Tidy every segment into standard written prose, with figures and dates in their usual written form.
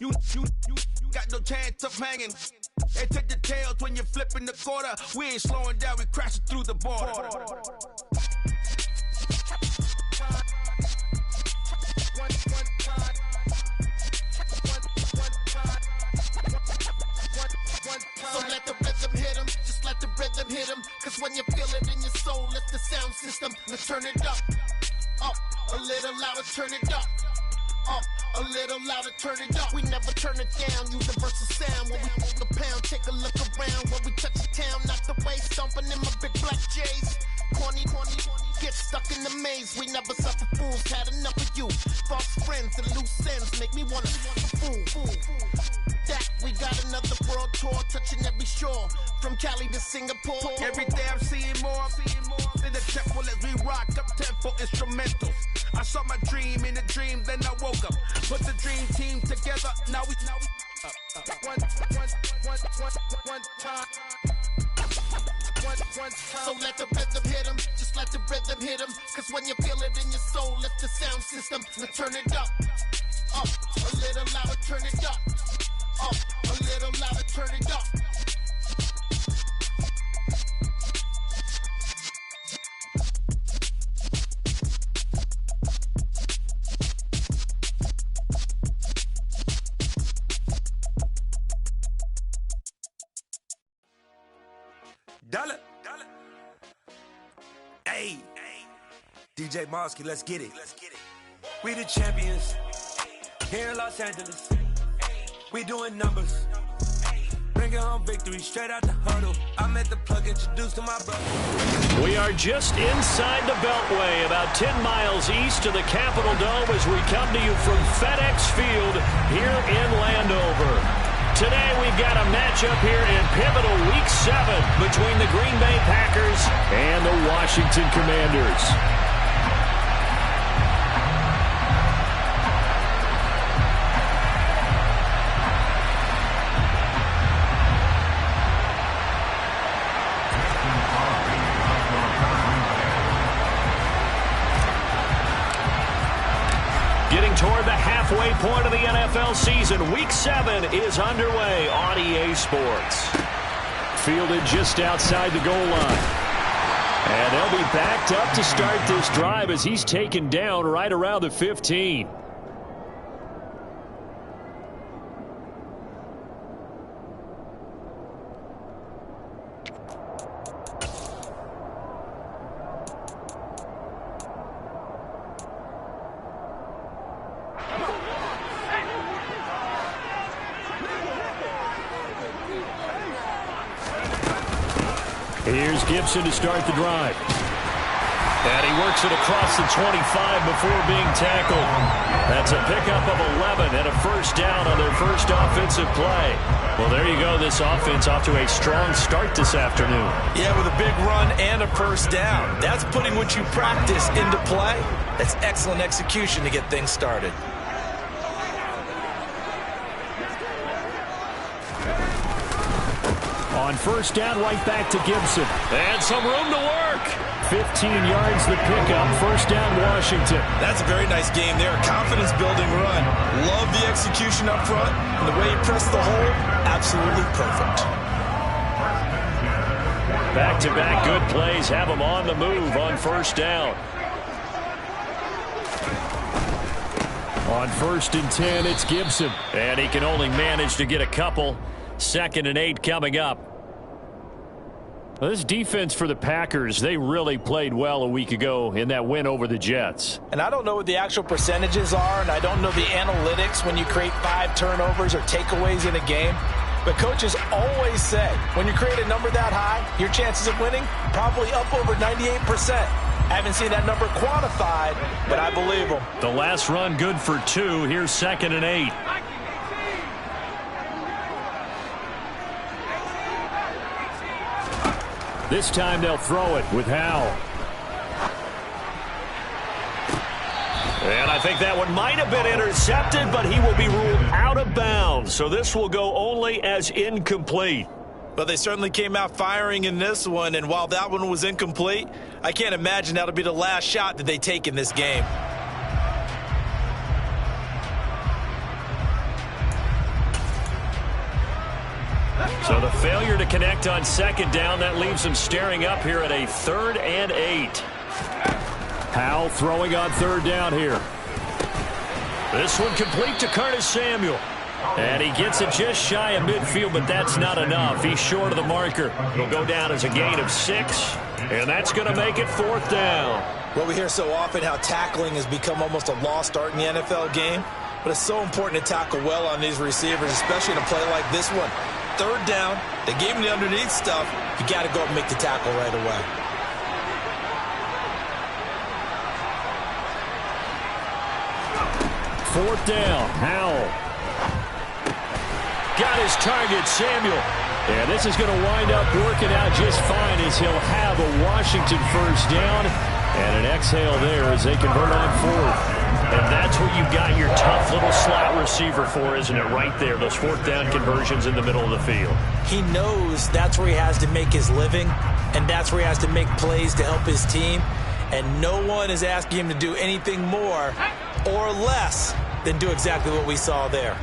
You got no chance of hanging. They take the tails when you're flipping the quarter. We ain't slowing down, we crashing through the border. So let the rhythm hit him, just let the rhythm hit him. Cause when you feel it in your soul, lift the sound system. Let's turn it up, a little louder, turn it up. A little louder, turn it up. We never turn it down, universal sound. When we move the pound, take a look around. When we touch the town, knock the way, stomping in my big black J's. Corny, get stuck in the maze. We never suffer fools, had enough of you. False friends and loose ends make me wanna fool. That we got another world tour, touching every shore. From Cali to Singapore. Every day I'm seeing more in the temple as we rock up tempo instrumentals. I saw my dream in a dream, then I woke up. Put the dream team together, now we one time. So let the rhythm hit him, just let the rhythm hit him. Cause when you feel it in your soul, lift the sound system. Now turn it up, a little louder, turn it up, a little louder, turn it up. Dollar. Hey, DJ Mosky, let's get it. We the champions here in Los Angeles. We doing numbers. Bringing home victory straight out the huddle. I'm at the plug, introduced to my brother. We are just inside the Beltway, about 10 miles east of the Capitol Dome as we come to you from FedEx Field here in Landover. Today we've got a matchup here in pivotal Week 7 between the Green Bay Packers and the Washington Commanders. Getting toward the halfway point of the NFL season, Week 7 is underway on EA Sports. Fielded just outside the goal line. And they'll be backed up to start this drive as he's taken down right around the 15. Here's Gibson to start the drive. And he works it across the 25 before being tackled. That's a pickup of 11 and a first down on their first offensive play. Well, there you go. This offense off to a strong start this afternoon. Yeah, with a big run and a first down. That's putting what you practice into play. That's excellent execution to get things started. On first down, right back to Gibson. And some room to work. 15 yards the pickup. First down, Washington. That's a very nice game there. Confidence-building run. Love the execution up front. And the way he pressed the hole, absolutely perfect. Back-to-back good plays have him on the move on first down. On 1st and 10, it's Gibson. And he can only manage to get a couple. 2nd and 8 coming up. Well, this defense for the Packers, they really played well a week ago in that win over the Jets. And I don't know what the actual percentages are, and I don't know the analytics when you create 5 turnovers or takeaways in a game. But coaches always say, when you create a number that high, your chances of winning probably up over 98%. I haven't seen that number quantified, but I believe them. The last run good for 2. Here's 2nd and 8. This time they'll throw it with Howell. And I think that one might have been intercepted, but he will be ruled out of bounds. So this will go only as incomplete. But they certainly came out firing in this one, and while that one was incomplete, I can't imagine that'll be the last shot that they take in this game. So the failure to connect on second down, that leaves them staring up here at a 3rd and 8. Howell throwing on 3rd down here. This one complete to Curtis Samuel. And he gets it just shy of midfield, but that's not enough. He's short of the marker. He'll go down as a gain of 6, and that's going to make it 4th down. Well, we hear so often how tackling has become almost a lost art in the NFL game, but it's so important to tackle well on these receivers, especially in a play like this one. 3rd down, they gave him the underneath stuff. You got to go and make the tackle right away. Fourth down, Howell. Got his target, Samuel. And this is going to wind up working out just fine as he'll have a Washington 1st down and an exhale there as they convert on 4th. And that's what you've got your tough little slot receiver for, isn't it? Right there, those 4th down conversions in the middle of the field. He knows that's where he has to make his living, and that's where he has to make plays to help his team. And no one is asking him to do anything more or less than do exactly what we saw there.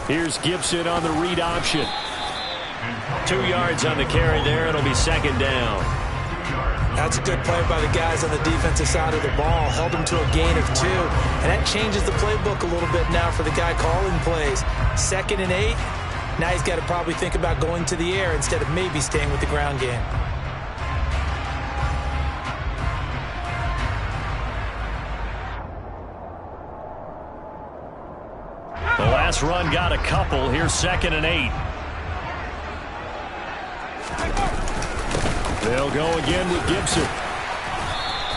Here's Gibson on the read option. 2 yards on the carry there. It'll be 2nd down. That's a good play by the guys on the defensive side of the ball. Held them to a gain of 2. And that changes the playbook a little bit now for the guy calling plays. 2nd and 8. Now he's got to probably think about going to the air instead of maybe staying with the ground game. The last run got a couple. Here's 2nd and 8. They'll go again with Gibson.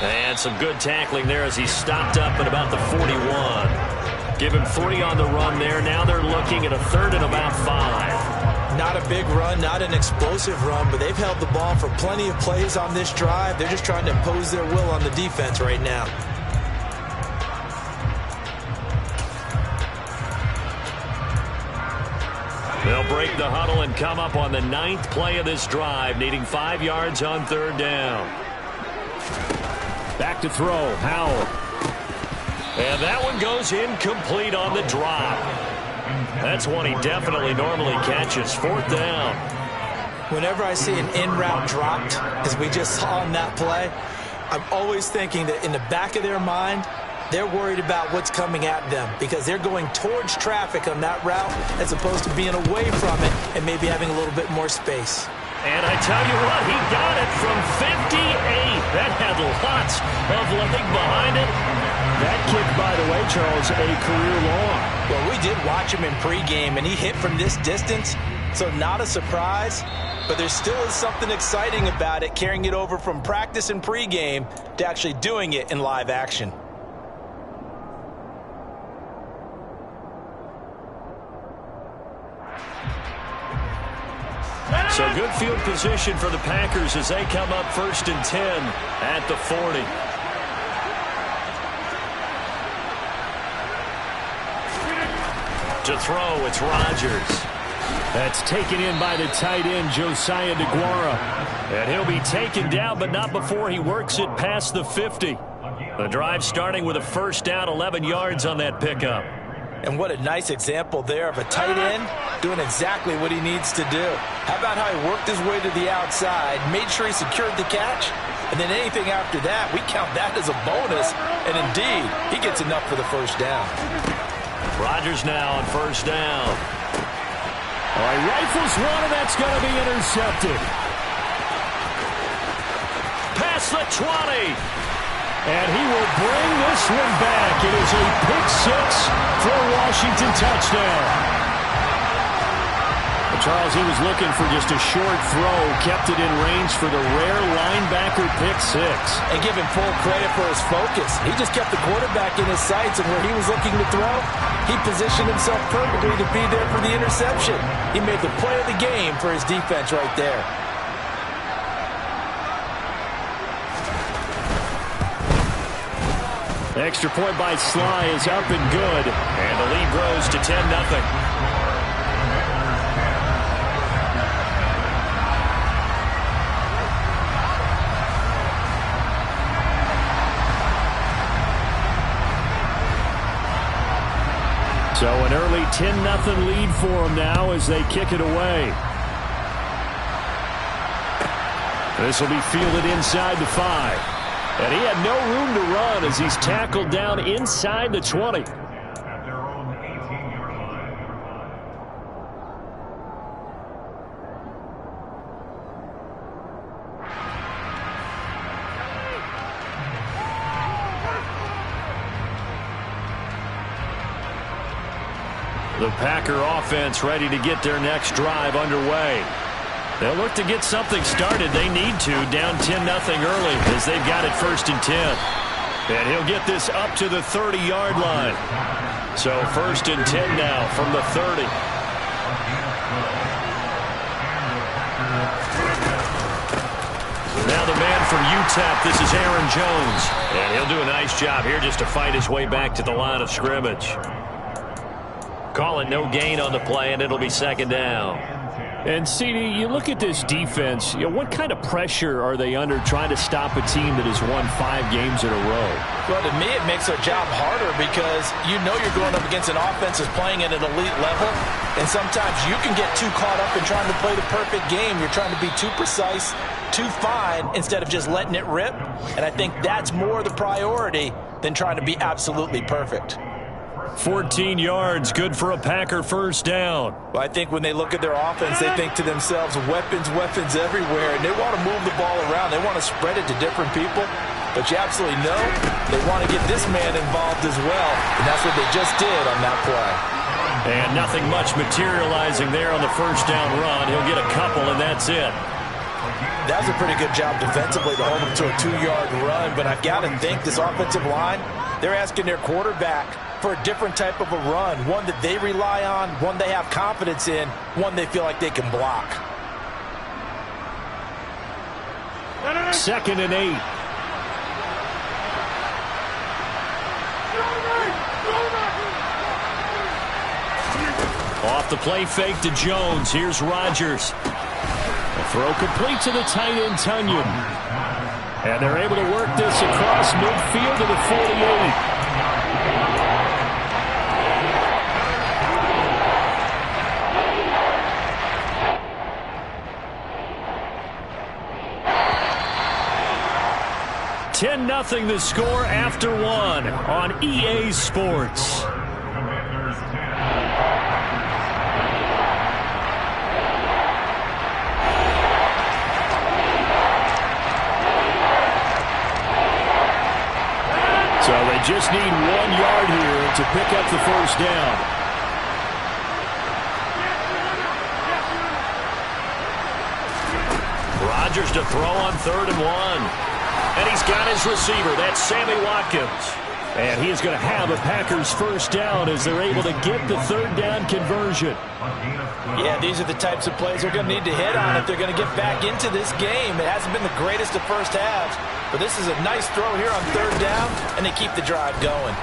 And some good tackling there as he stopped up at about the 41. Give him 3 on the run there. Now they're looking at a 3rd and about 5. Not a big run, not an explosive run, but they've held the ball for plenty of plays on this drive. They're just trying to impose their will on the defense right now. They'll break the huddle and come up on the 9th play of this drive, needing 5 yards on 3rd down. Back to throw, Howell. And that one goes incomplete on the drop. That's one he definitely normally catches. 4th down. Whenever I see an in-route dropped, as we just saw on that play, I'm always thinking that in the back of their mind, they're worried about what's coming at them because they're going towards traffic on that route as opposed to being away from it and maybe having a little bit more space. And I tell you what, he got it from 58. That had lots of leg behind it. That kick, by the way, Charles, a career long. Well, we did watch him in pregame, and he hit from this distance, so not a surprise. But there still is something exciting about it, carrying it over from practice and pregame to actually doing it in live action. So good field position for the Packers as they come up 1st and 10 at the 40. To throw, it's Rodgers. That's taken in by the tight end, Josiah DeGuara. And he'll be taken down, but not before he works it past the 50. The drive starting with a 1st down, 11 yards on that pickup. And what a nice example there of a tight end doing exactly what he needs to do. How about how he worked his way to the outside, made sure he secured the catch, and then anything after that, we count that as a bonus. And indeed, he gets enough for the 1st down. Rodgers now on 1st down. All right, rifles one, and that's going to be intercepted. Past the 20. And he will bring this one back. It is a pick 6 for a Washington touchdown. But Charles, he was looking for just a short throw, kept it in range for the rare linebacker pick 6. And give him full credit for his focus. He just kept the quarterback in his sights, and where he was looking to throw, he positioned himself perfectly to be there for the interception. He made the play of the game for his defense right there. Extra point by Sly is up and good. And the lead grows to 10-0. early 10-0 lead for them now as they kick it away. This will be fielded inside the 5. And he had no room to run as he's tackled down inside the 20. The Packer offense ready to get their next drive underway. They'll look to get something started. They need to, down 10-0 early as they've got it 1st and 10. And he'll get this up to the 30-yard line. So 1st and 10 now from the 30. Now the man from UTEP, this is Aaron Jones. And he'll do a nice job here just to fight his way back to the line of scrimmage. Call it no gain on the play, and it'll be 2nd down. And, CD, you look at this defense, what kind of pressure are they under trying to stop a team that has won 5 games in a row? Well, to me, it makes their job harder because you know you're going up against an offense that's playing at an elite level, and sometimes you can get too caught up in trying to play the perfect game. You're trying to be too precise, too fine, instead of just letting it rip, and I think that's more the priority than trying to be absolutely perfect. 14 yards, good for a Packer 1st down. Well, I think when they look at their offense, they think to themselves, weapons everywhere, and they want to move the ball around. They want to spread it to different people, but you absolutely know they want to get this man involved as well, and that's what they just did on that play. And nothing much materializing there on the 1st down run. He'll get a couple, and that's it. That was a pretty good job defensively to hold him to a 2-yard run, but I've got to think this offensive line, they're asking their quarterback for a different type of a run, one that they rely on, one they have confidence in, one they feel like they can block. 2nd and 8. Off the play fake to Jones. Here's Rodgers. A throw complete to the tight end, Tunyon. And they're able to work this across midfield to the 48. $10-0 the score after 1 on EA Sports. So they just need 1 yard here to pick up the 1st down. Rodgers to throw on 3rd and 1. And he's got his receiver. That's Sammy Watkins. And he is going to have a Packers 1st down as they're able to get the 3rd down conversion. Yeah, these are the types of plays they're going to need to hit on if they're going to get back into this game. It hasn't been the greatest of first halves, but this is a nice throw here on 3rd down, and they keep the drive going.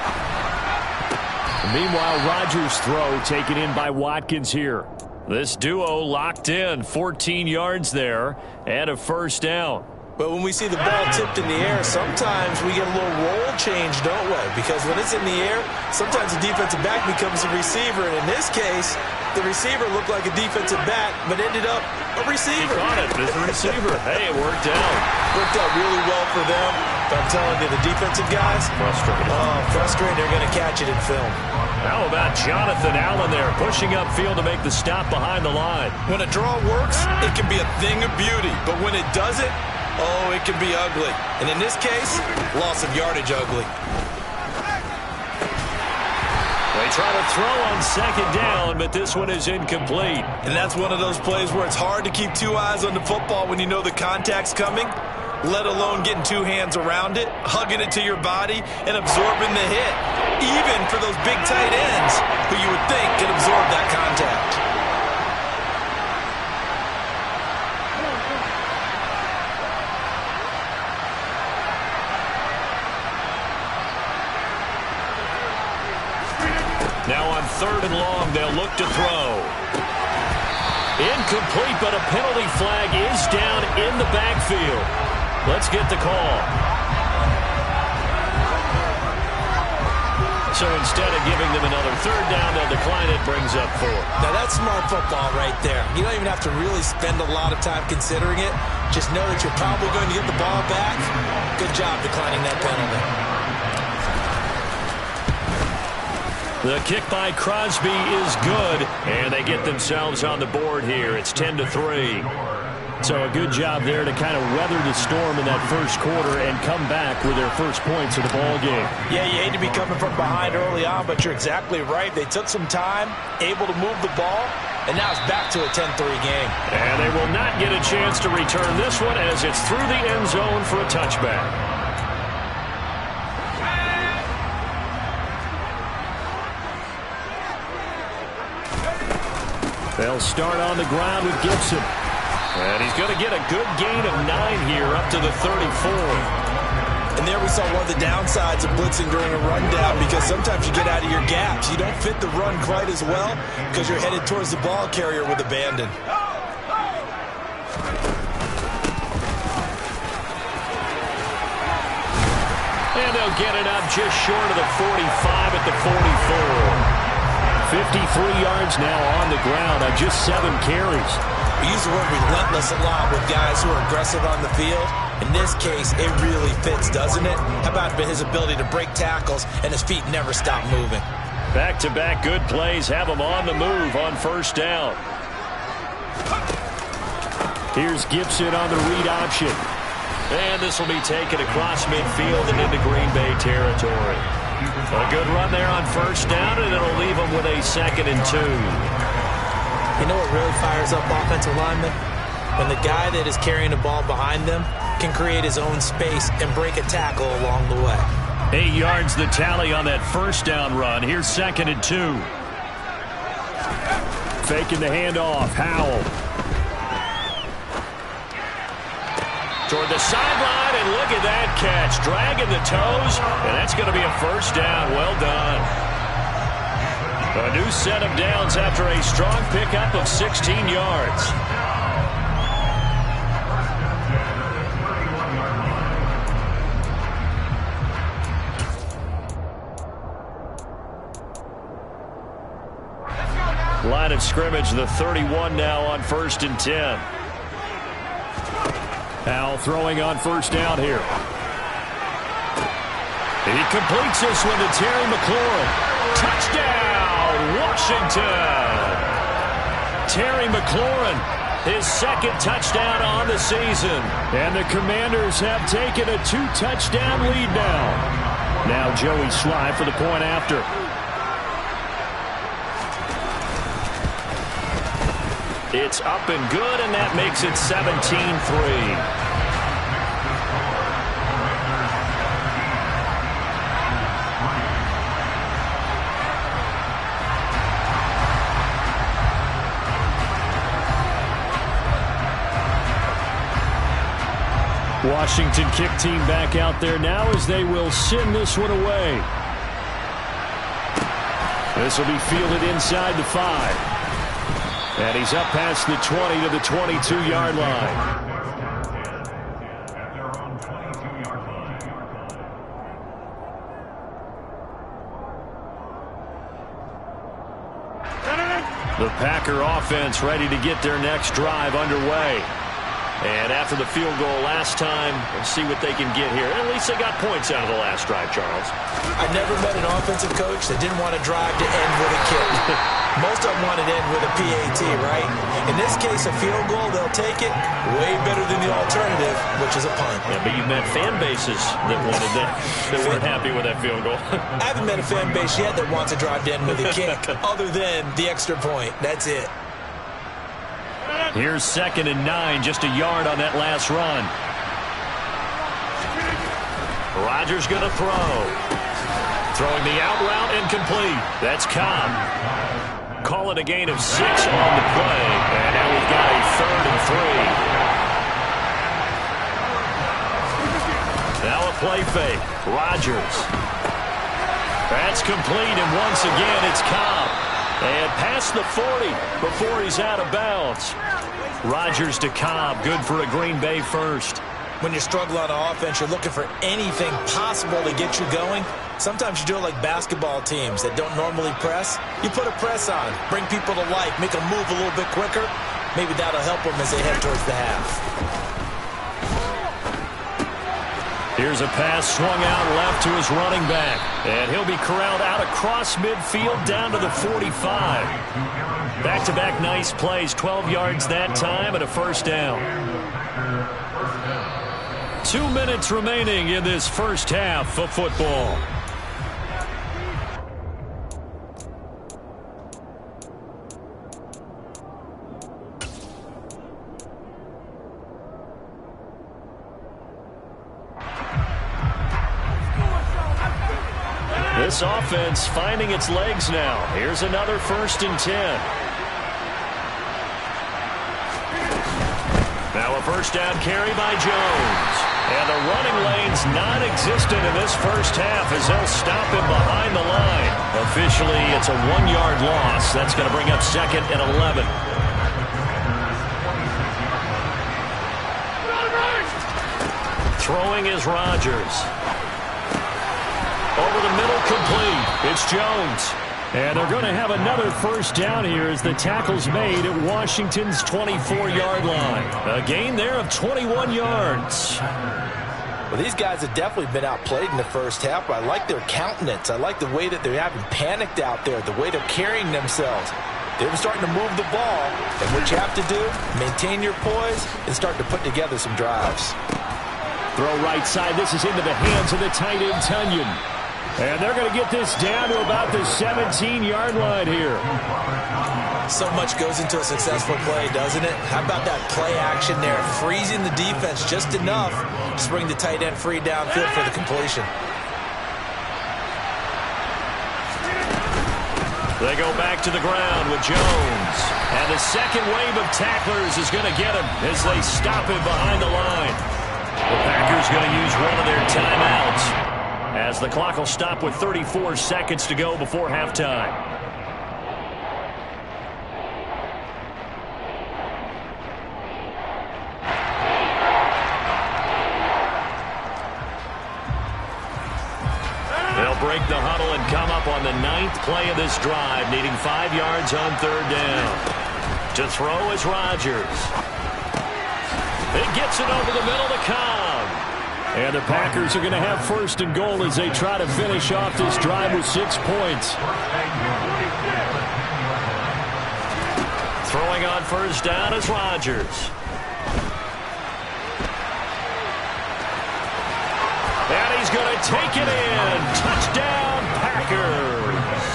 Meanwhile, Rodgers' throw taken in by Watkins here. This duo locked in, 14 yards there, and a 1st down. But when we see the ball tipped in the air, sometimes we get a little roll change, don't we? Because when it's in the air, sometimes the defensive back becomes a receiver. And in this case, the receiver looked like a defensive back, but ended up a receiver. He caught it as a receiver. Hey, it worked out. Worked out really well for them. But I'm telling you, the defensive guys, frustrated. Frustrated. They're going to catch it in film. How about Jonathan Allen there, pushing upfield to make the stop behind the line? When a draw works, it can be a thing of beauty. But when it doesn't, oh, it can be ugly. And in this case, loss of yardage ugly. They try to throw on 2nd down, but this one is incomplete. And that's one of those plays where it's hard to keep 2 eyes on the football when you know the contact's coming, let alone getting 2 hands around it, hugging it to your body, and absorbing the hit. Even for those big tight ends who you would think can absorb that contact. Now on 3rd and long, they'll look to throw. Incomplete, but a penalty flag is down in the backfield. Let's get the call. So instead of giving them another third down, they'll decline it, brings up 4. Now that's smart football right there. You don't even have to really spend a lot of time considering it. Just know that you're probably going to get the ball back. Good job declining that penalty. The kick by Crosby is good, and they get themselves on the board here. It's 10-3. So a good job there to kind of weather the storm in that first quarter and come back with their first points of the ball game. Yeah, you hate to be coming from behind early on, but you're exactly right. They took some time, able to move the ball, and now it's back to a 10-3 game. And they will not get a chance to return this one as it's through the end zone for a touchback. They'll start on the ground with Gibson. And he's going to get a good gain of 9 here up to the 34. And there we saw one of the downsides of blitzing during a rundown, because sometimes you get out of your gaps. You don't fit the run quite as well because you're headed towards the ball carrier with abandon. And they'll get it up just short of the 45 at the 44. 53 yards now on the ground on just 7 carries. We use the word relentless a lot with guys who are aggressive on the field. In this case, it really fits, doesn't it? How about his ability to break tackles and his feet never stop moving? Back-to-back good plays have him on the move on first down. Here's Gibson on the read option. And this will be taken across midfield and into Green Bay territory. A good run there on first down, and it'll leave them with a 2nd and 2. You know what really fires up offensive linemen? When the guy that is carrying the ball behind them can create his own space and break a tackle along the way. 8 yards the tally on that first down run. Here's 2nd and 2. Faking the handoff. Howell. Toward the sideline, and look at that catch. Dragging the toes, and that's going to be a first down. Well done. A new set of downs after a strong pickup of 16 yards. Line of scrimmage, the 31 now on 1st and 10. Howell throwing on first down here. He completes this one to Terry McLaurin. Touchdown, Washington! Terry McLaurin, his 2nd touchdown on the season. And the Commanders have taken a 2-touchdown lead now. Now Joey Sly for the point after. It's up and good, and that makes it 17-3. Washington kick team back out there now as they will send this one away. This will be fielded inside the 5. And he's up past the 20 to the 22-yard line. The Packer offense ready to get their next drive underway. And after the field goal last time, we'll see what they can get here. At least they got points out of the last drive, Charles. I've never met an offensive coach that didn't want to drive to end with a kick. Most of them want to end with a PAT, right? In this case, a field goal, they'll take it. Way better than the alternative, which is a punt. Yeah, but you've met fan bases that wanted that weren't happy with that field goal. I haven't met a fan base yet that wants to drive to end with a kick, other than the extra point. That's it. Here's 2nd and 9, just a yard on that last run. Rodgers going to throw. Throwing the out route incomplete. That's Cobb. Call it a gain of 6 on the play. And now we've got a 3rd and 3. Now a play fake. Rodgers. That's complete, and once again it's Cobb. And past the 40 before he's out of bounds. Rodgers to Cobb, good for a Green Bay first. When you struggle on offense, you're looking for anything possible to get you going. Sometimes you do it like basketball teams that don't normally press. You put a press on, bring people to life, make them move a little bit quicker. Maybe that'll help them as they head towards the half. Here's a pass swung out left to his running back. And he'll be corralled out across midfield down to the 45. Back-to-back nice plays, 12 yards that time and a first down. 2 minutes remaining in this first half of football. This offense finding its legs now. Here's another 1st and 10. Now a first down carry by Jones. And the running lane's non-existent in this first half as they'll stop him behind the line. Officially, it's a 1-yard loss. That's going to bring up 2nd and 11. Throwing is Rodgers. Over the middle, complete. It's Jones. And they're going to have another first down here as the tackle's made at Washington's 24-yard line. A gain there of 21 yards. Well, these guys have definitely been outplayed in the first half, but I like their countenance. I like the way that they're having panicked out there, the way they're carrying themselves. They're starting to move the ball, and what you have to do, maintain your poise and start to put together some drives. Throw right side. This is into the hands of the tight end, Tunyon. And they're going to get this down to about the 17-yard line here. So much goes into a successful play, doesn't it? How about that play action there? Freezing the defense just enough to bring the tight end free downfield for the completion. They go back to the ground with Jones. And the second wave of tacklers is going to get him as they stop him behind the line. The Packers going to use one of their timeouts as the clock will stop with 34 seconds to go before halftime. They'll break the huddle and come up on the 9th play of this drive, needing 5 yards on 3rd down. To throw is Rodgers. It gets it over the middle to Cobb. And the Packers are going to have 1st and goal as they try to finish off this drive with 6 points. Throwing on 1st down is Rodgers. And he's going to take it in. Touchdown, Packers.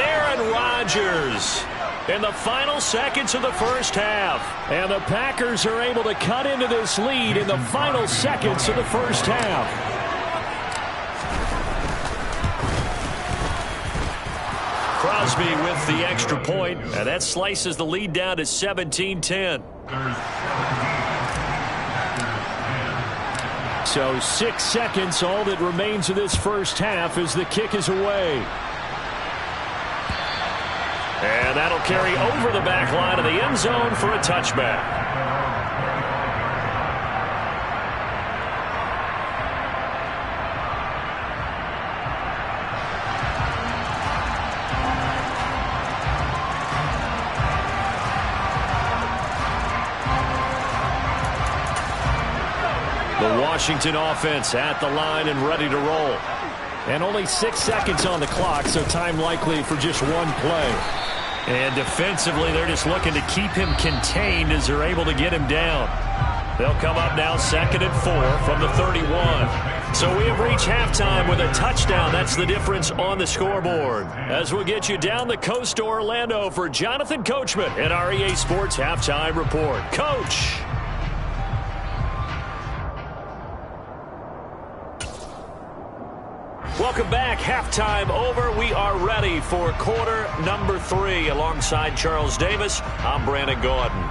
Aaron Rodgers in the final seconds of the first half. And the Packers are able to cut into this lead in the final seconds of the first half. Crosby with the extra point, and that slices the lead down to 17-10. So 6 seconds, all that remains of this first half as the kick is away. And that'll carry over the back line of the end zone for a touchback. The Washington offense at the line and ready to roll. And only 6 seconds on the clock, so time likely for just one play. And defensively, they're just looking to keep him contained as they're able to get him down. They'll come up now 2nd and 4 from the 31. So we have reached halftime with a touchdown. That's the difference on the scoreboard. As we'll get you down the coast to Orlando for Jonathan Coachman at our EA Sports Halftime Report. Coach. Welcome back. Halftime over. We are ready for quarter number 3. Alongside Charles Davis, I'm Brandon Gordon.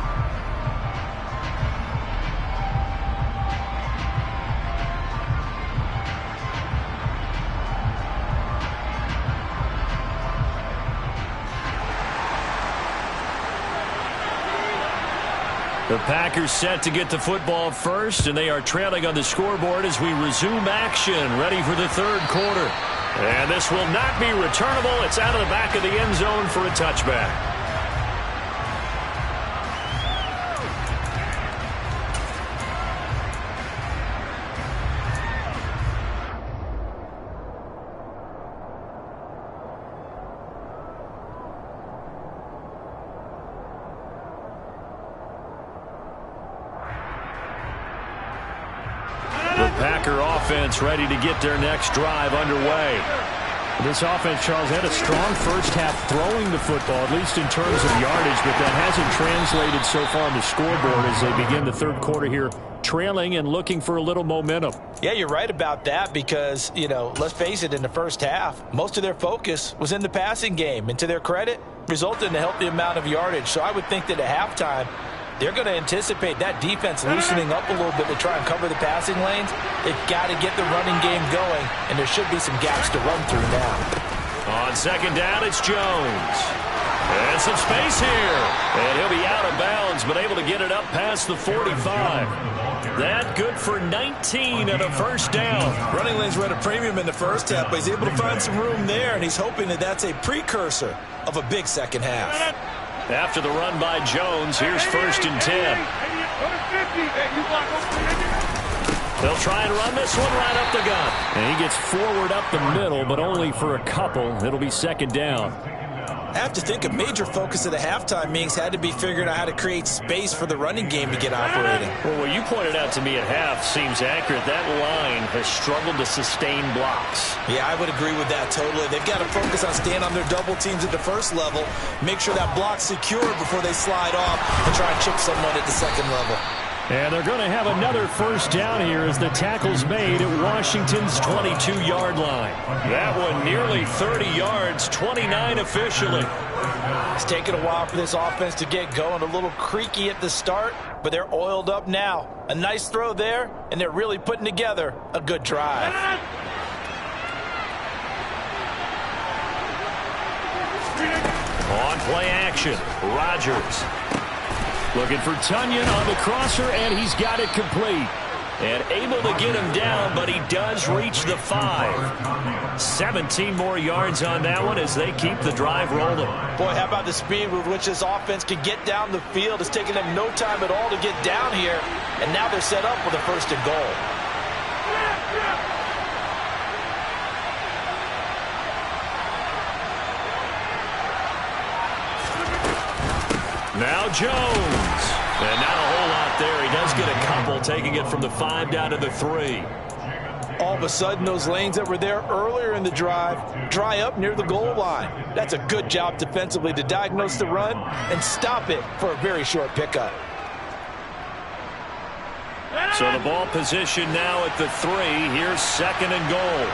The Packers set to get the football first, and they are trailing on the scoreboard as we resume action, ready for the third quarter. And this will not be returnable. It's out of the back of the end zone for a touchback. Packer offense ready to get their next drive underway. This offense, Charles, had a strong first half throwing the football, at least in terms of yardage, but that hasn't translated so far on the scoreboard as they begin the third quarter here, trailing and looking for a little momentum. Yeah, you're right about that because, let's face it, in the first half, most of their focus was in the passing game. And to their credit, resulted in a healthy amount of yardage. So I would think that at halftime, they're going to anticipate that defense loosening up a little bit to try and cover the passing lanes. They've got to get the running game going, and there should be some gaps to run through now. On second down, it's Jones. And some space here. And he'll be out of bounds, but able to get it up past the 45. That good for 19 and a first down. Running lanes were at a premium in the first half, but he's able to find some room there, and he's hoping that that's a precursor of a big second half. After the run by Jones, here's first and 10. They'll try and run this one right up the gut. And he gets forward up the middle, but only for a couple. It'll be second down. I have to think a major focus of the halftime meetings had to be figuring out how to create space for the running game to get operating. Well, what you pointed out to me at half seems accurate. That line has struggled to sustain blocks. Yeah, I would agree with that totally. They've got to focus on staying on their double teams at the first level, make sure that block's secured before they slide off and try and chip someone at the second level. And they're going to have another first down here as the tackle's made at Washington's 22-yard line. That one nearly 30 yards, 29 officially. It's taken a while for this offense to get going. A little creaky at the start, but they're oiled up now. A nice throw there, and they're really putting together a good drive. On play action, Rodgers. Looking for Tunyon on the crosser, and he's got it complete. And able to get him down, but he does reach the 5. 17 more yards on that one as they keep the drive rolling. Boy, how about the speed with which this offense can get down the field? It's taken them no time at all to get down here, and now they're set up with a first and goal. Now Jones. And not a whole lot there. He does get a couple, taking it from the 5 down to the 3. All of a sudden, those lanes that were there earlier in the drive dry up near the goal line. That's a good job defensively to diagnose the run and stop it for a very short pickup. So the ball position now at the 3. Here's second and goal.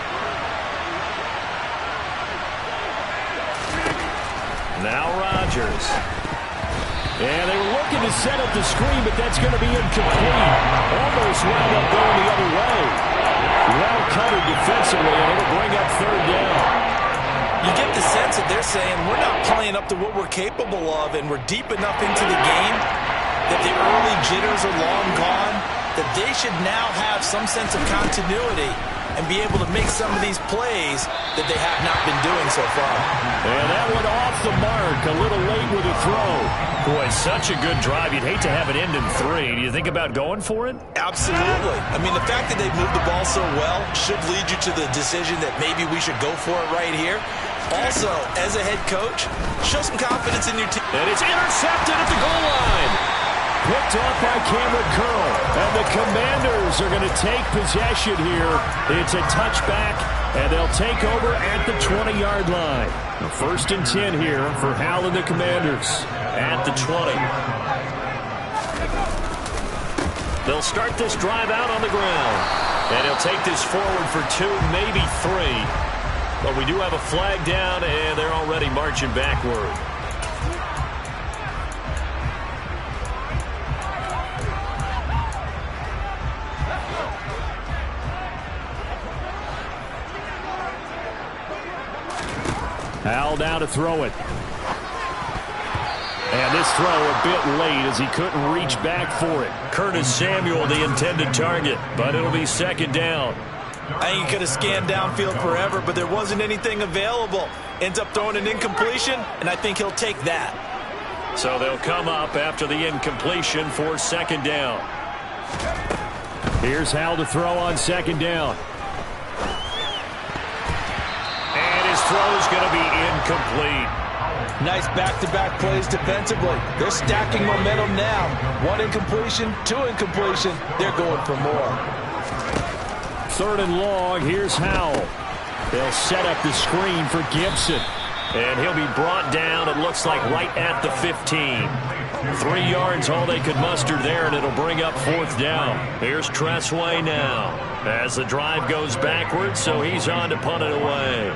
Now Rodgers. And they were looking to set up the screen, but that's going to be incomplete. Almost wound up going the other way. Well covered defensively, and it'll bring up third down. You get the sense that they're saying we're not playing up to what we're capable of, and we're deep enough into the game that the early jitters are long gone, that they should now have some sense of continuity and be able to make some of these plays that they have not been doing so far. And that went off the mark, a little late with a throw. Boy, such a good drive. You'd hate to have it end in 3. Do you think about going for it? Absolutely. I mean, the fact that they've moved the ball so well should lead you to the decision that maybe we should go for it right here. Also, as a head coach, show some confidence in your team. And it's intercepted at the goal line. Picked off by Cameron Curl. And the Commanders are going to take possession here. It's a touchback, and they'll take over at the 20-yard line. First and 10 here for Hal and the Commanders. At the 20. They'll start this drive out on the ground. And he'll take this forward for 2, maybe 3. But we do have a flag down, and they're already marching backward. Hal now to throw it. And this throw a bit late as he couldn't reach back for it. Curtis Samuel, the intended target, but it'll be second down. I think he could have scanned downfield forever, but there wasn't anything available. Ends up throwing an incompletion, and I think he'll take that. So they'll come up after the incompletion for second down. Here's Howell to throw on second down. And his throw is going to be incomplete. Nice back-to-back plays defensively. They're stacking momentum now. One incompletion, two incompletion. They're going for more. Third and long, here's Howell. They'll set up the screen for Gibson. And he'll be brought down, it looks like, right at the 15. 3 yards, all they could muster there, and it'll bring up fourth down. Here's Tressway now as the drive goes backwards, so he's on to punt it away.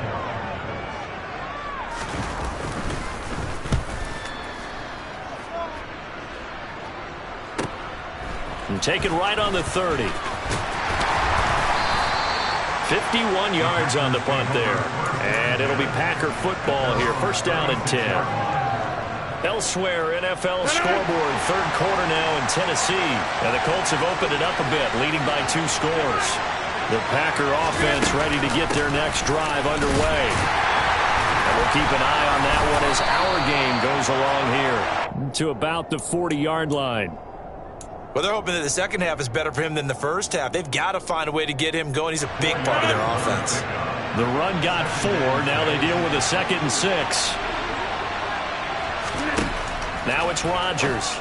And taken right on the 30. 51 yards on the punt there. And it'll be Packer football here. First down and 10. Elsewhere, NFL scoreboard. Third quarter now in Tennessee. And the Colts have opened it up a bit, leading by 2 scores. The Packer offense ready to get their next drive underway. And we'll keep an eye on that one as our game goes along here to about the 40-yard line. Well, they're hoping that the second half is better for him than the first half. They've got to find a way to get him going. He's a big part of their offense. The run got 4. Now they deal with a 2nd and 6. Now it's Rodgers.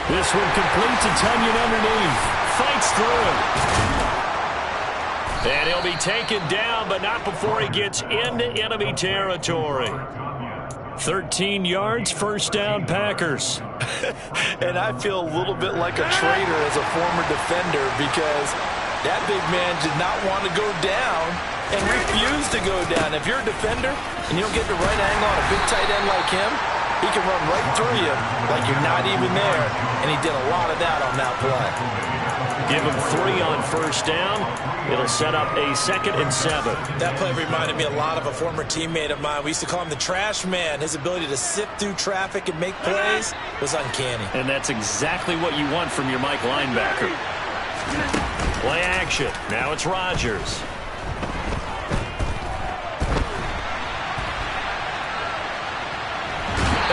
This one completes a Tunyon underneath. Fights through it. And he'll be taken down, but not before he gets into enemy territory. 13 yards, first down, Packers. And I feel a little bit like a traitor as a former defender because that big man did not want to go down and refused to go down. If you're a defender and you don't get the right angle on a big tight end like him, he can run right through you like you're not even there, and he did a lot of that on that play. Give him 3 on first down. It'll set up a 2nd and 7. That play reminded me a lot of a former teammate of mine. We used to call him the trash man. His ability to sift through traffic and make plays was uncanny. And that's exactly what you want from your Mike linebacker. Play action. Now it's Rodgers.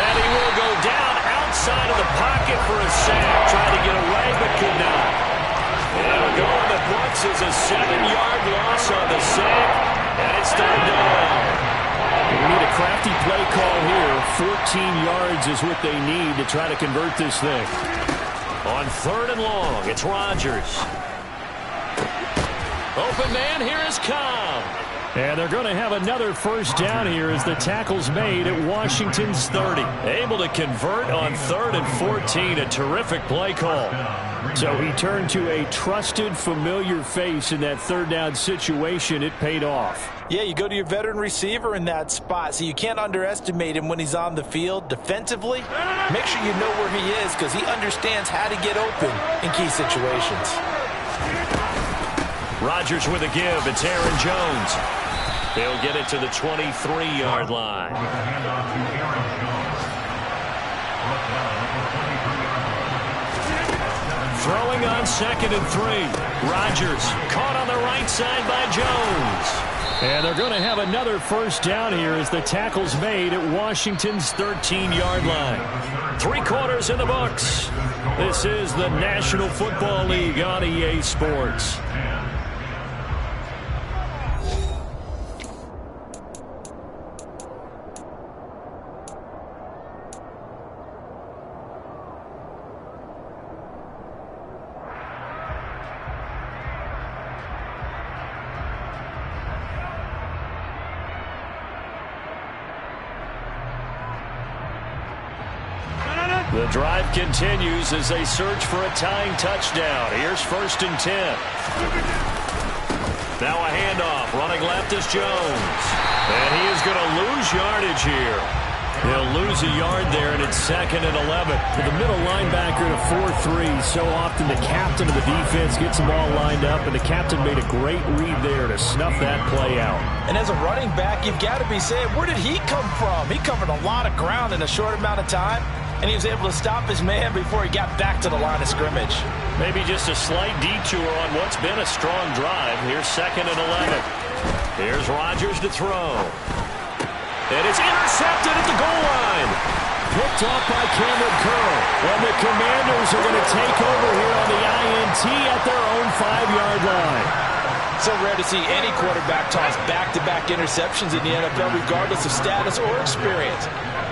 And he will go down outside of the pocket for a sack. Tried to get away, but could not. And it'll go in the books as a 7-yard loss on the sack, and it's third down. We need a crafty play call here. 14 yards is what they need to try to convert this thing. On third and long, it's Rodgers. Open man, here is Cobb. And they're going to have another first down here as the tackle's made at Washington's 30. Able to convert on 3rd and 14. A terrific play call. So he turned to a trusted, familiar face in that third down situation. It paid off. Yeah, you go to your veteran receiver in that spot, so you can't underestimate him when he's on the field. Defensively, make sure you know where he is because he understands how to get open in key situations. Rodgers with a give. It's Aaron Jones. They'll get it to the 23-yard line. Throwing on 2nd and 3. Rodgers caught on the right side by Jones. And they're going to have another first down here as the tackle's made at Washington's 13-yard line. 3 quarters in the books. This is the National Football League on EA Sports. The drive continues as they search for a tying touchdown. Here's 1st and 10. Now a handoff. Running left is Jones. And he is going to lose yardage here. He'll lose a yard there, and it's 2nd and 11. For the middle linebacker in a 4-3, so often the captain of the defense gets them all lined up, and the captain made a great read there to snuff that play out. And as a running back, you've got to be saying, where did he come from? He covered a lot of ground in a short amount of time. and he was able to stop his man before he got back to the line of scrimmage. Maybe just a slight detour on what's been a strong drive. Here's 2nd and 11. Here's Rodgers to throw. And it's intercepted at the goal line. Picked off by Cameron Curl. And the Commanders are going to take over here on the INT at their own 5-yard line. So rare to see any quarterback toss back-to-back interceptions in the NFL, regardless of status or experience.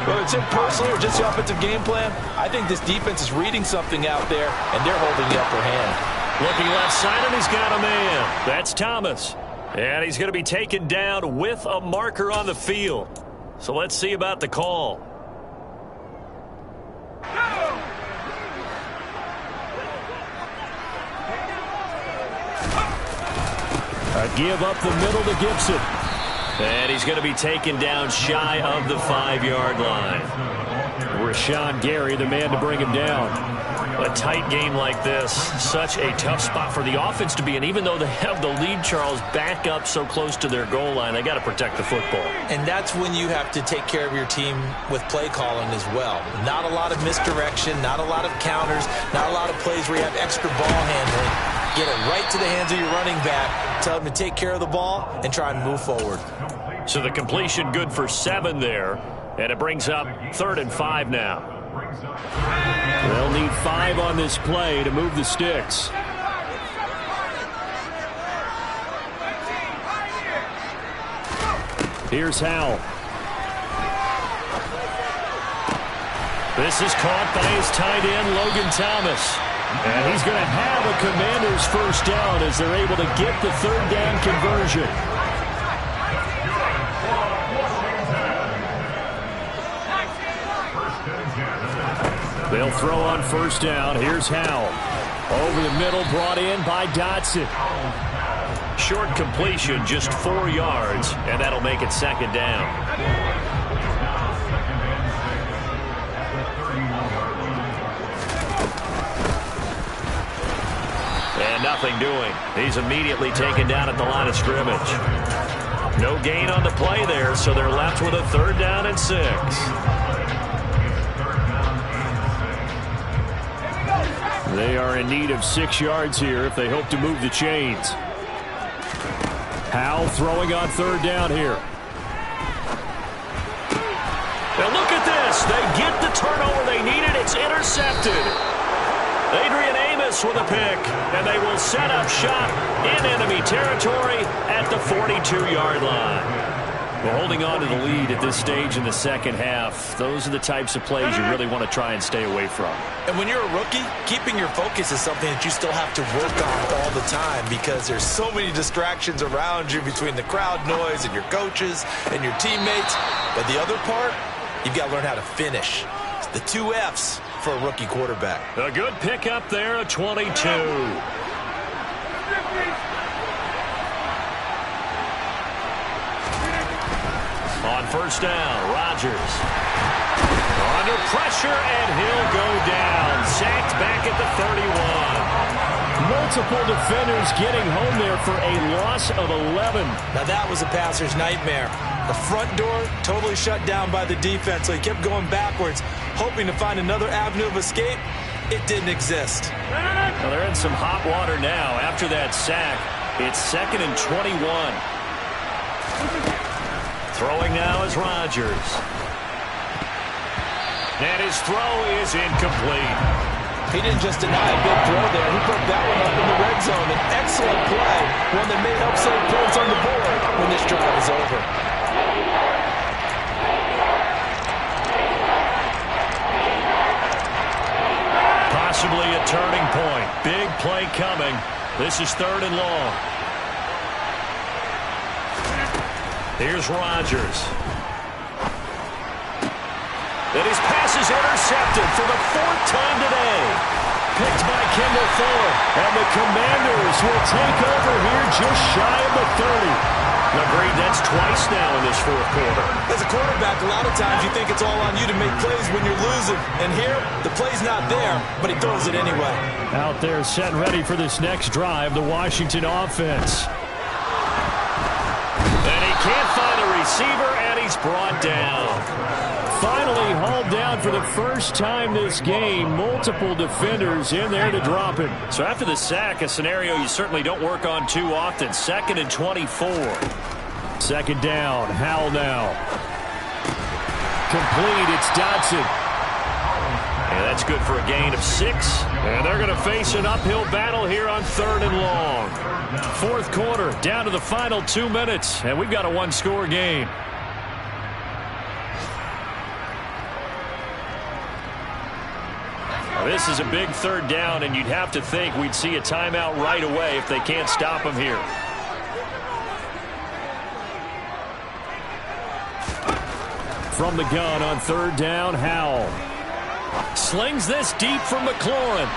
Whether it's him personally or just the offensive game plan, I think this defense is reading something out there, and they're holding the upper hand. Looking left side, and he's got a man. That's Thomas. And he's going to be taken down with a marker on the field. So let's see about the call. A give up the middle to Gibson. And he's going to be taken down shy of the 5-yard line. Rashawn Gary, the man to bring him down. A tight game like this, such a tough spot for the offense to be in. Even though they have the lead, Charles, back up so close to their goal line, they got to protect the football. And that's when you have to take care of your team with play calling as well. Not a lot of misdirection, not a lot of counters, not a lot of plays where you have extra ball handling. Get it right to the hands of your running back. Tell him to take care of the ball and try and move forward. So the completion good for 7 there. And it brings up 3rd and 5 now. They'll need 5 on this play to move the sticks. Here's Howell. This is caught by his tight end, Logan Thomas. And he's going to have a Commanders first down as they're able to get the 3rd down conversion. They'll throw on first down. Here's Howell. Over the middle, brought in by Dotson. Short completion, just 4 yards, and that'll make it 2nd down. And nothing doing. He's immediately taken down at the line of scrimmage. No gain on the play there, so they're left with a 3rd down and 6. They are in need of 6 yards here if they hope to move the chains. Howell throwing on 3rd down here. Now look at this. They get the turnover they needed. It's intercepted. Adrian Amos with a pick, and they will set up shop in enemy territory at the 42-yard line. Well, holding on to the lead at this stage in the second half, those are the types of plays you really want to try and stay away from. And when you're a rookie, keeping your focus is something that you still have to work on all the time because there's so many distractions around you between the crowd noise and your coaches and your teammates. But the other part, you've got to learn how to finish. It's the 2 F's for a rookie quarterback. A good pickup there, a 22. On first down, Rodgers. Under pressure, and he'll go down. Sacked back at the 31. Multiple defenders getting home there for a loss of 11. Now that was a passer's nightmare. The front door totally shut down by the defense, so he kept going backwards, hoping to find another avenue of escape. It didn't exist. Well, they're in some hot water now. After that sack, it's 2nd and 21. Throwing now is Rodgers. And his throw is incomplete. He didn't just deny a big throw there. He put that one up in the red zone. An excellent play, one that may help save points on the board when this drive is over. Possibly a turning point. Big play coming. This is 3rd and long. Here's Rodgers. And his pass is intercepted for the 4th time today. Picked by Kendall Fuller. And the Commanders will take over here just shy of the 30. Agreed, that's twice now in this 4th quarter. As a quarterback, a lot of times you think it's all on you to make plays when you're losing. And here, the play's not there, but he throws it anyway. Out there set and ready for this next drive, the Washington offense. And he can't find a receiver, and he's brought down. finally hauled down for the first time this game. Multiple defenders in there to drop him. So after the sack, a scenario you certainly don't work on too often. 2nd and 24. 2nd down. Howell now. Complete. It's Dodson. And that's good for a gain of 6. And they're going to face an uphill battle here on 3rd and long. 4th quarter, down to the final 2 minutes, and we've got a one-score game. This is a big 3rd down, and you'd have to think we'd see a timeout right away if they can't stop him here. From the gun on 3rd down, Howell. Slings this deep from McLaurin.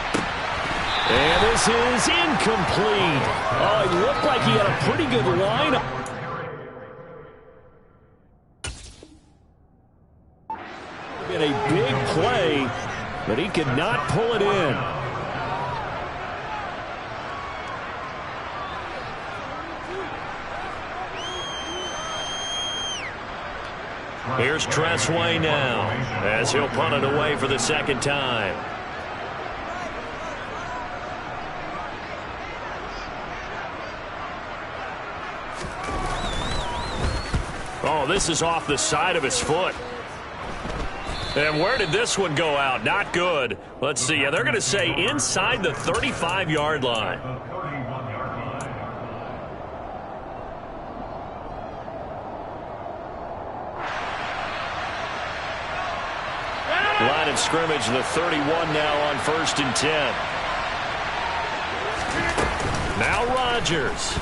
And this is incomplete. Oh, it looked like he had a pretty good lineup. Been a big play, but he could not pull it in. Here's Tressway now as he'll punt it away for the 2nd time. Oh, this is off the side of his foot. And where did this one go out? Not good. Let's see. Yeah, they're going to say inside the 35-yard line. Line of scrimmage, the 31 now on 1st and 10. Now Rodgers.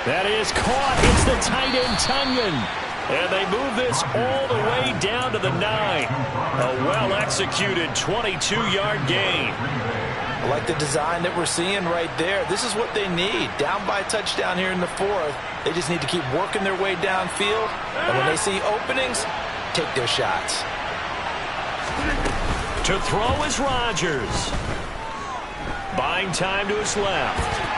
That is caught. It's the tight end, Tunyon. And they move this all the way down to the 9. A well-executed 22-yard gain. I like the design that we're seeing right there. This is what they need. Down by a touchdown here in the 4th. They just need to keep working their way downfield. And when they see openings, take their shots. To throw is Rodgers. Buying time to his left.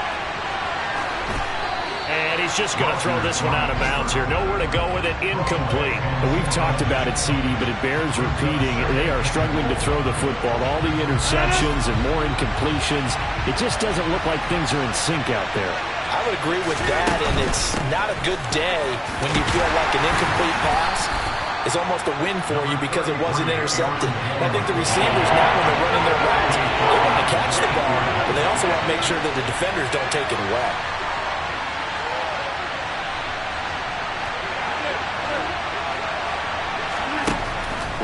And he's just going to throw this one out of bounds here. Nowhere to go with it. Incomplete. We've talked about it, CD, but it bears repeating. They are struggling to throw the football. All the interceptions and more incompletions. It just doesn't look like things are in sync out there. I would agree with that, and it's not a good day when you feel like an incomplete pass is almost a win for you because it wasn't intercepted. And I think the receivers now, when they're running their routes, they want to catch the ball, but they also want to make sure that the defenders don't take it away.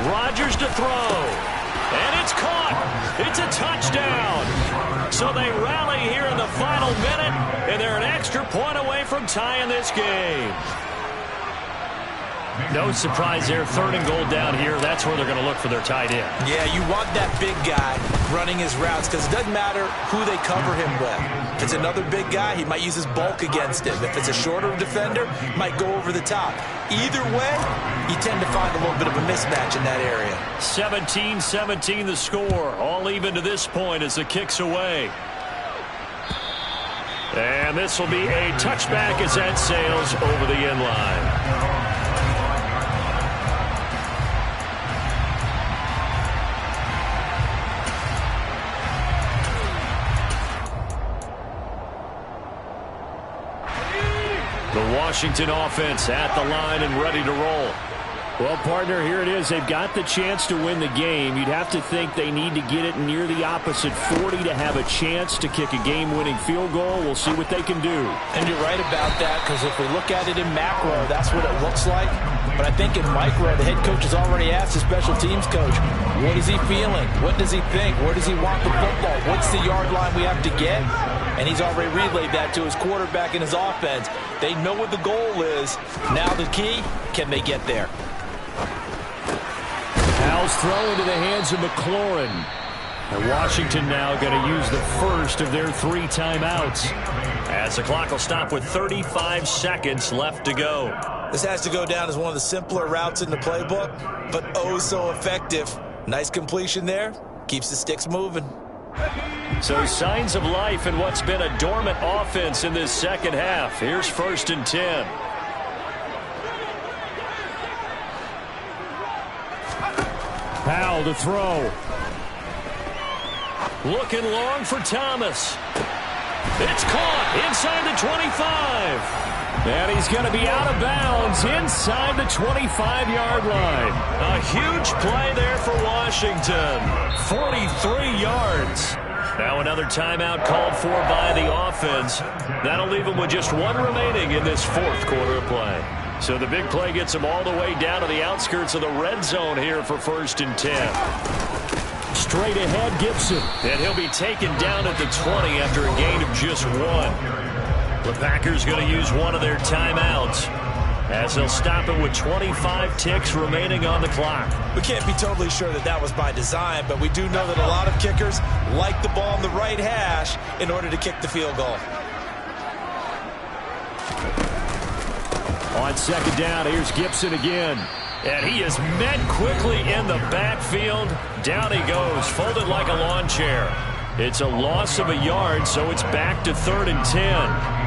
Rodgers to throw. And it's caught. It's a touchdown. So they rally here in the final minute, and they're an extra point away from tying this game. No surprise there. 3rd and goal down here. That's where they're going to look for their tight end. Yeah, you want that big guy running his routes because it doesn't matter who they cover him with. If it's another big guy, he might use his bulk against him. If it's a shorter defender, he might go over the top. Either way, you tend to find a little bit of a mismatch in that area. 17-17 the score. All even to this point as the kick's away. And this will be a touchback as that sails over the end line. The Washington offense at the line and ready to roll. Well, partner, here it is. They've got the chance to win the game. You'd have to think they need to get it near the opposite 40 to have a chance to kick a game-winning field goal. We'll see what they can do. And you're right about that, because if we look at it in macro, that's what it looks like. But I think in micro, the head coach has already asked the special teams coach, what is he feeling? What does he think? Where does he want the football? What's the yard line we have to get? And he's already relayed that to his quarterback and his offense. They know what the goal is. Now the key, can they get there? Howell's throw into the hands of McLaurin. And Washington now going to use the first of their 3 timeouts. As the clock will stop with 35 seconds left to go. This has to go down as one of the simpler routes in the playbook, but oh so effective. Nice completion there. Keeps the sticks moving. So signs of life in what's been a dormant offense in this second half. Here's 1st and 10. Powell to throw. Looking long for Thomas. It's caught inside the 25. And he's going to be out of bounds inside the 25-yard line. A huge play there for Washington. 43 yards. Now another timeout called for by the offense. That'll leave them with just one remaining in this fourth quarter of play. So the big play gets them all the way down to the outskirts of the red zone here for 1st and 10. Straight ahead, Gibson. And he'll be taken down at the 20 after a gain of just 1. The Packers going to use one of their timeouts as they'll stop it with 25 ticks remaining on the clock. We can't be totally sure that that was by design, but we do know that a lot of kickers like the ball on the right hash in order to kick the field goal. On 2nd down, here's Gibson again. And he is met quickly in the backfield. Down he goes, folded like a lawn chair. It's a loss of a yard, so it's back to 3rd and 10.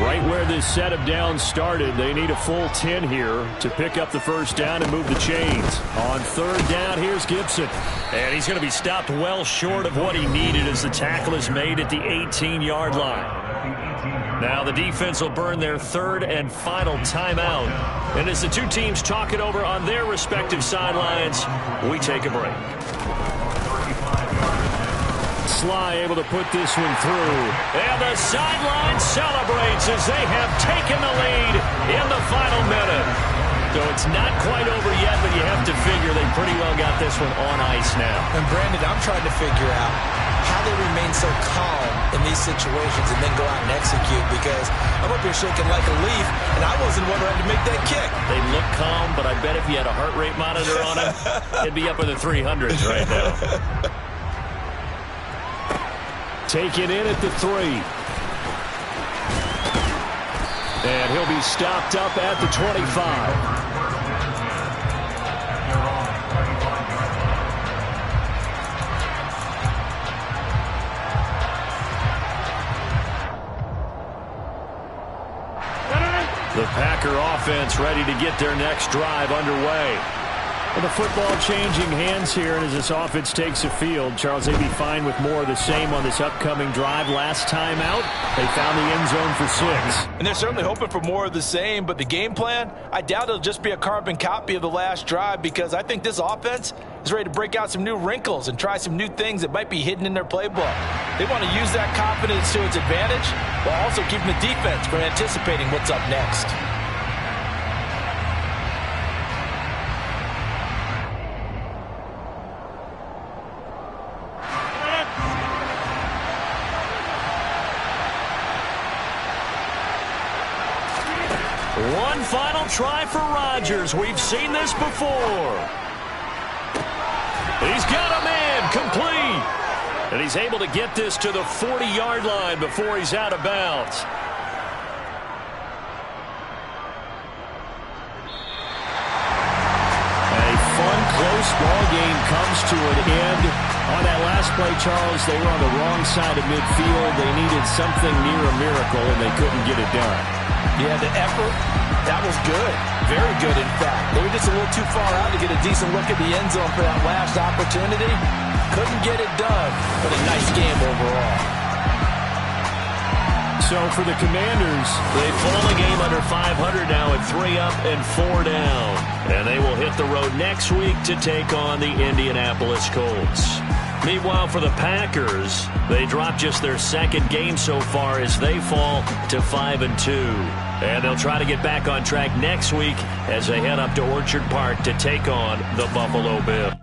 Right where this set of downs started, they need a full 10 here to pick up the 1st down and move the chains. On 3rd down, here's Gibson. And he's going to be stopped well short of what he needed as the tackle is made at the 18-yard line. Now the defense will burn their 3rd and final timeout. And as the two teams talk it over on their respective sidelines, we take a break. Sly able to put this one through. And the sideline celebrates as they have taken the lead in the final minute. So it's not quite over yet, but you have to figure they pretty well got this one on ice now. And Brandon, I'm trying to figure out how they remain so calm in these situations and then go out and execute, because I'm up here shaking like a leaf, and I wasn't one ready to make that kick. They look calm, but I bet if you had a heart rate monitor on him, it'd be up in the 300s right now. Taken in at the 3. And he'll be stopped up at the 25. The Packer offense ready to get their next drive underway. Well, the football changing hands here, and as this offense takes the field, Charles, they'd be fine with more of the same on this upcoming drive. Last time out, they found the end zone for 6. And they're certainly hoping for more of the same, but the game plan, I doubt it'll just be a carbon copy of the last drive, because I think this offense is ready to break out some new wrinkles and try some new things that might be hidden in their playbook. They want to use that confidence to its advantage, while also keeping the defense from anticipating what's up next. One final try for Rodgers. We've seen this before. He's got a man complete. And he's able to get this to the 40-yard line before he's out of bounds. A fun, close ball game comes to an end. On that last play, Charles, they were on the wrong side of midfield. They needed something near a miracle, and they couldn't get it done. Yeah, the effort, that was good. Very good, in fact. They were just a little too far out to get a decent look at the end zone for that last opportunity. Couldn't get it done, but a nice game overall. So for the Commanders, they've fallen the game under 500 now at 3 up and 4 down. And they will hit the road next week to take on the Indianapolis Colts. Meanwhile, for the Packers, they dropped just their 2nd game so far as they fall to 5-2. And they'll try to get back on track next week as they head up to Orchard Park to take on the Buffalo Bills.